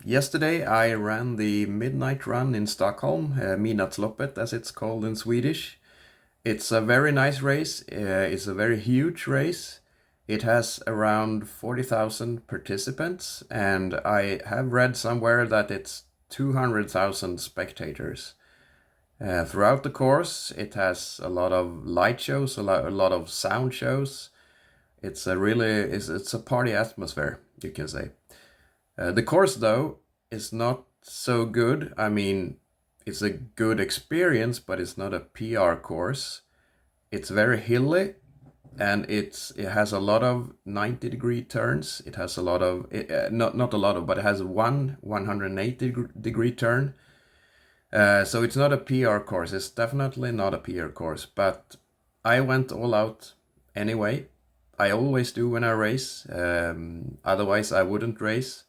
Yesterday I ran the midnight run in Stockholm, Midnattsloppet as it's called in Swedish. It's a very nice race, it's a very huge race. It has around 40,000 participants, and I have read somewhere that it's 200,000 spectators. Throughout the course it has a lot of light shows, a lot of sound shows. It's a party atmosphere, you can say. The course, though, is not so good. I mean, it's a good experience, but it's not a PR course. It's very hilly, and it has a lot of 90-degree turns. It has a lot of, not a lot of, but it has one 180-degree turn. So it's not a PR course. It's definitely not a PR course, but I went all out anyway. I always do when I race. Otherwise, I wouldn't race.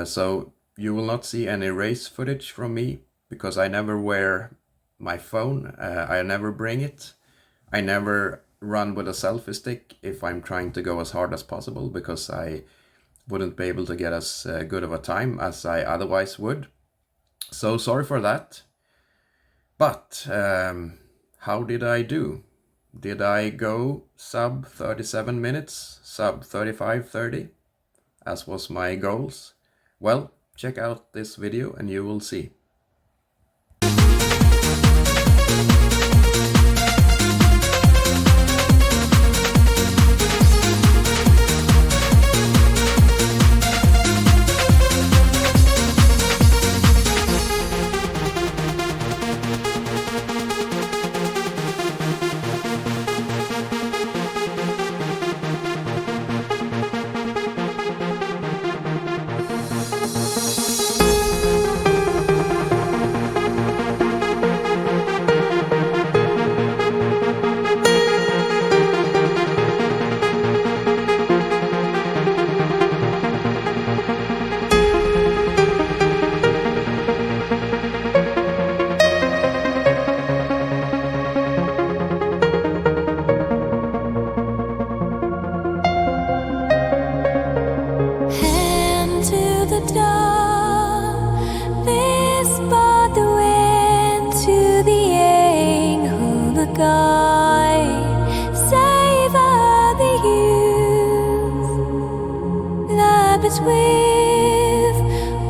So you will not see any race footage from me because I never wear my phone. I never bring it. I never run with a selfie stick if I'm trying to go as hard as possible because I wouldn't be able to get as good of a time as I otherwise would. So sorry for that. But how did I do? Did I go sub 37 minutes, sub 35:30, as was my goals? Well, check out this video and you will see. With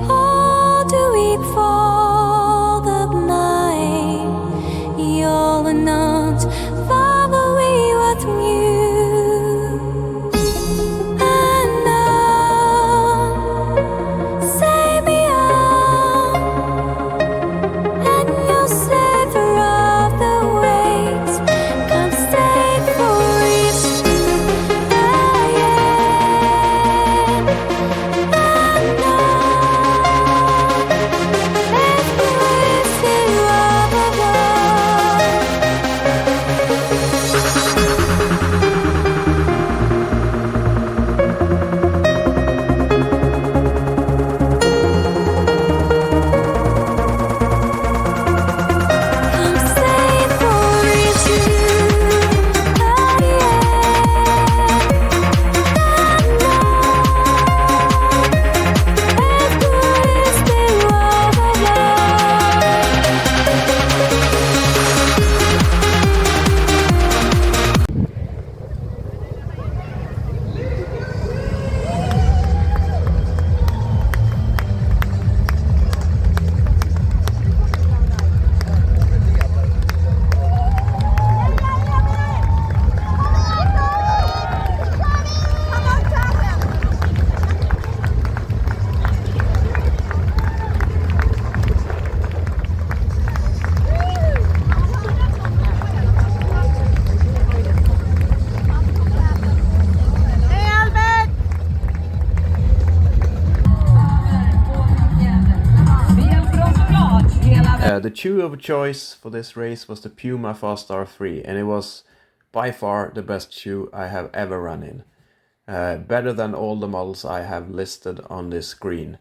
holding for the night, you're not far away with you. And now, save me on, and you'll savor of the waves. Come stay for each The shoe of choice for this race was the Puma Fast R3, and it was by far the best shoe I have ever run in. Better than all the models I have listed on this screen.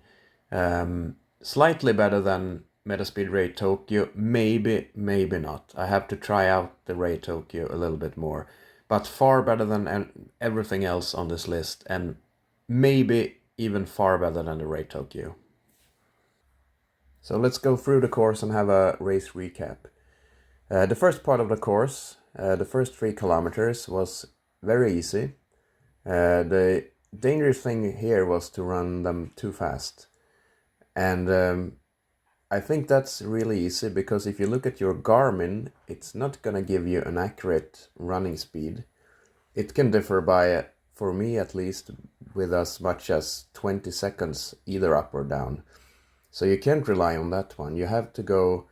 Slightly better than Metaspeed Ray Tokyo, maybe not. I have to try out the Ray Tokyo a little bit more. But far better than everything else on this list, and maybe even far better than the Ray Tokyo. So let's go through the course and have a race recap. The first part of the course, the first 3 kilometers, was very easy. The dangerous thing here was to run them too fast. And I think that's really easy because if you look at your Garmin, it's not going to give you an accurate running speed. It can differ by, for me at least, with as much as 20 seconds either up or down. So you can't rely on that one. You have to go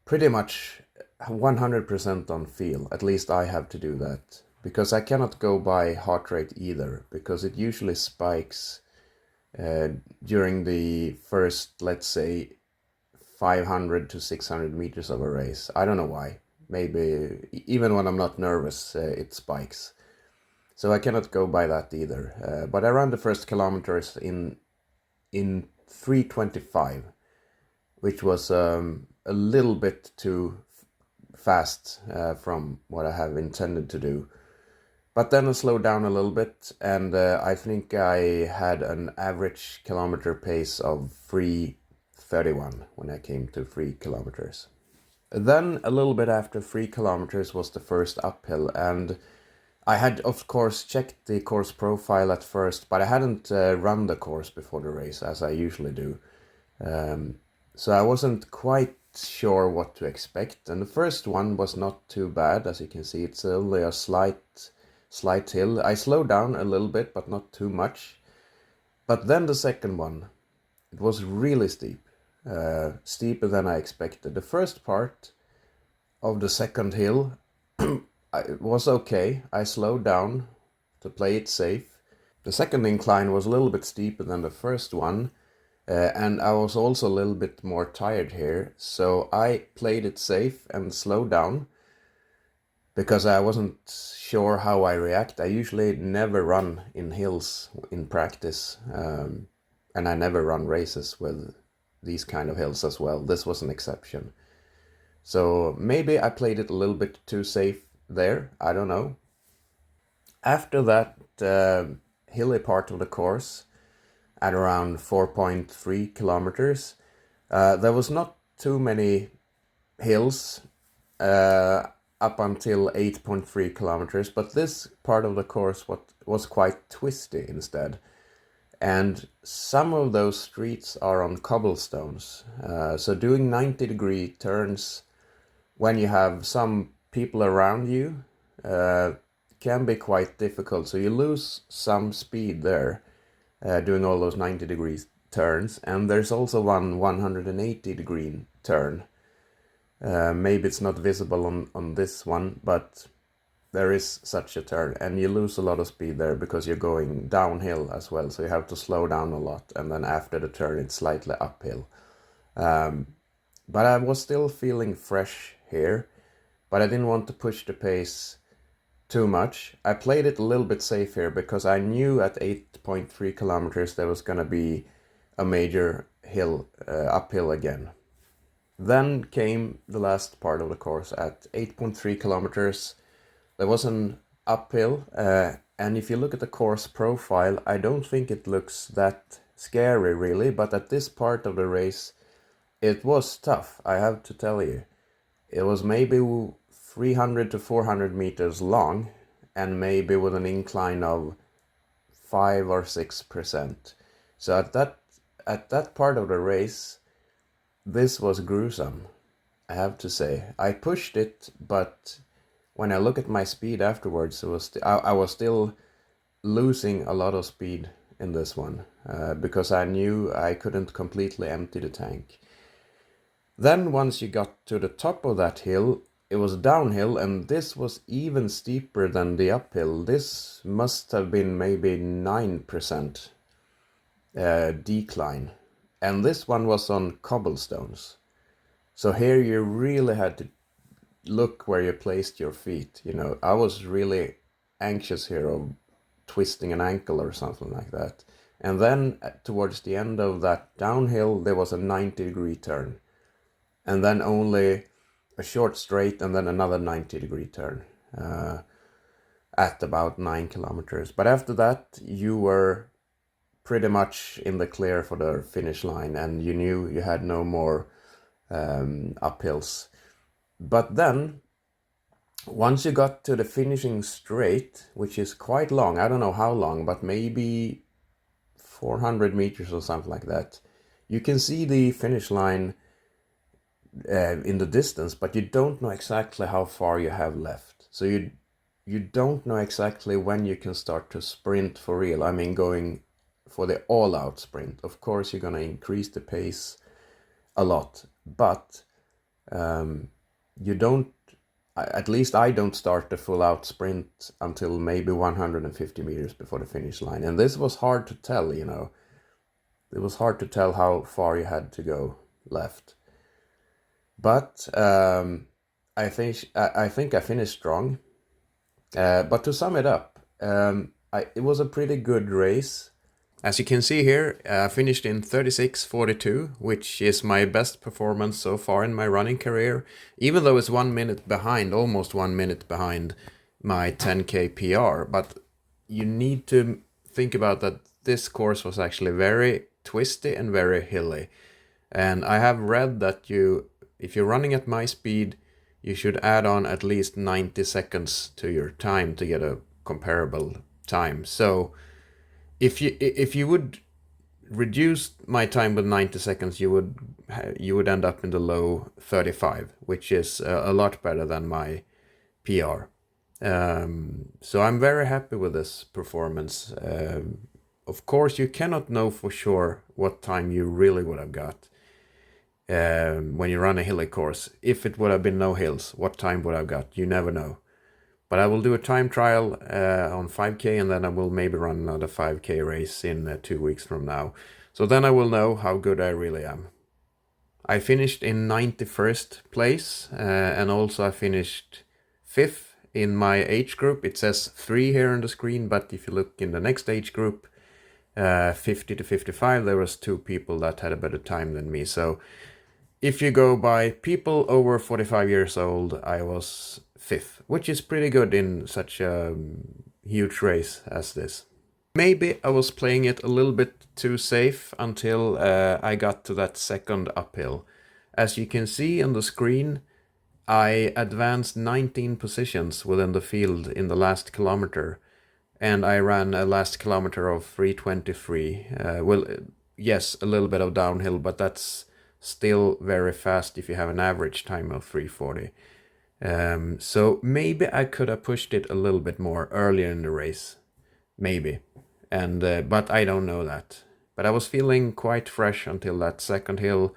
pretty much 100% on feel. At least I have to do that. Because I cannot go by heart rate either, because it usually spikes during the first, let's say, 500 to 600 meters of a race. I don't know why. Maybe even when I'm not nervous, it spikes. So I cannot go by that either. But I ran the first kilometers in 3:25, which was a little bit too fast from what I have intended to do. But then I slowed down a little bit, and I think I had an average kilometer pace of 3:31 when I came to 3 kilometers. Then a little bit after 3 kilometers was the first uphill, and I had of course checked the course profile at first, but I hadn't run the course before the race as I usually do. So I wasn't quite sure what to expect, and the first one was not too bad. As you can see, it's only a slight hill. I slowed down a little bit, but not too much. But then the second one, it was really steep, steeper than I expected. The first part of the second hill it was okay. I slowed down to play it safe. The second incline was a little bit steeper than the first one, and I was also a little bit more tired here, so I played it safe and slowed down because I wasn't sure how I react. I usually never run in hills in practice, and I never run races with these kind of hills as well. This was an exception. So maybe I played it a little bit too safe there, I don't know. After that hilly part of the course, at around 4.3 kilometers, there was not too many hills up until 8.3 kilometers, but this part of the course was quite twisty instead. And some of those streets are on cobblestones, so doing 90-degree turns when you have some people around you can be quite difficult. So you lose some speed there doing all those 90-degree turns. And there's also one 180-degree turn. Maybe it's not visible on this one, but there is such a turn. And you lose a lot of speed there because you're going downhill as well. So you have to slow down a lot. And then after the turn, it's slightly uphill. But I was still feeling fresh here, but I didn't want to push the pace too much. I played it a little bit safe here because I knew at 8.3 kilometers there was going to be a major hill, uphill again. Then came the last part of the course at 8.3 kilometers. There was an uphill, and if you look at the course profile, I don't think it looks that scary really, but at this part of the race, it was tough, I have to tell you. It was maybe 300 to 400 meters long, and maybe with an incline of 5 or 6%. So at that part of the race, this was gruesome, I have to say. I pushed it, but when I look at my speed afterwards, I was still losing a lot of speed in this one, because I knew I couldn't completely empty the tank. Then once you got to the top of that hill, it was downhill, and this was even steeper than the uphill. This must have been maybe 9% decline. And this one was on cobblestones. So here you really had to look where you placed your feet. You know, I was really anxious here of twisting an ankle or something like that. And then towards the end of that downhill, there was a 90-degree turn. And then only a short straight and then another 90-degree turn at about 9 kilometers. But after that, you were pretty much in the clear for the finish line, and you knew you had no more uphills. But then, once you got to the finishing straight, which is quite long, I don't know how long, but maybe 400 meters or something like that, you can see the finish line in the distance, but you don't know exactly how far you have left. So you don't know exactly when you can start to sprint for real. I mean, going for the all-out sprint. Of course, you're going to increase the pace a lot, but you don't, at least I don't start the full-out sprint until maybe 150 meters before the finish line. And this was hard to tell, you know. It was hard to tell how far you had to go left. But I think I finished strong. But to sum it up, it was a pretty good race. As you can see here, I finished in 36:42, which is my best performance so far in my running career, even though it's 1 minute behind, almost 1 minute behind my 10K PR. But you need to think about that this course was actually very twisty and very hilly. And I have read that if you're running at my speed, you should add on at least 90 seconds to your time to get a comparable time. So if you would reduce my time with 90 seconds, you would end up in the low 35, which is a lot better than my PR. So I'm very happy with this performance. Of course, you cannot know for sure what time you really would have got. When you run a hilly course, if it would have been no hills, what time would I have got? You never know. But I will do a time trial on 5K, and then I will maybe run another 5K race in 2 weeks from now. So then I will know how good I really am. I finished in 91st place, and also I finished 5th in my age group. It says 3 here on the screen, but if you look in the next age group, 50 to 55, there was 2 people that had a better time than me. So if you go by people over 45 years old, I was 5th, which is pretty good in such a huge race as this. Maybe I was playing it a little bit too safe until I got to that second uphill. As you can see on the screen, I advanced 19 positions within the field in the last kilometer, and I ran a last kilometer of 3:23. Well, yes, a little bit of downhill, but that's still very fast if you have an average time of 3:40. So maybe I could have pushed it a little bit more earlier in the race, maybe, and but I don't know that. But I was feeling quite fresh until that second hill.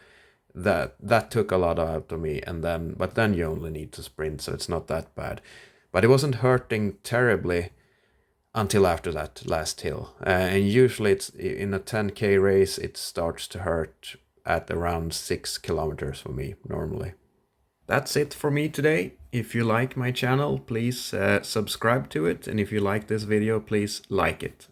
That took a lot out of me, but then you only need to sprint, so it's not that bad. But it wasn't hurting terribly until after that last hill, and usually it's in a 10K race it starts to hurt at around 6 kilometers for me normally. That's it for me today. If you like my channel, please subscribe to it, and if you like this video, please like it.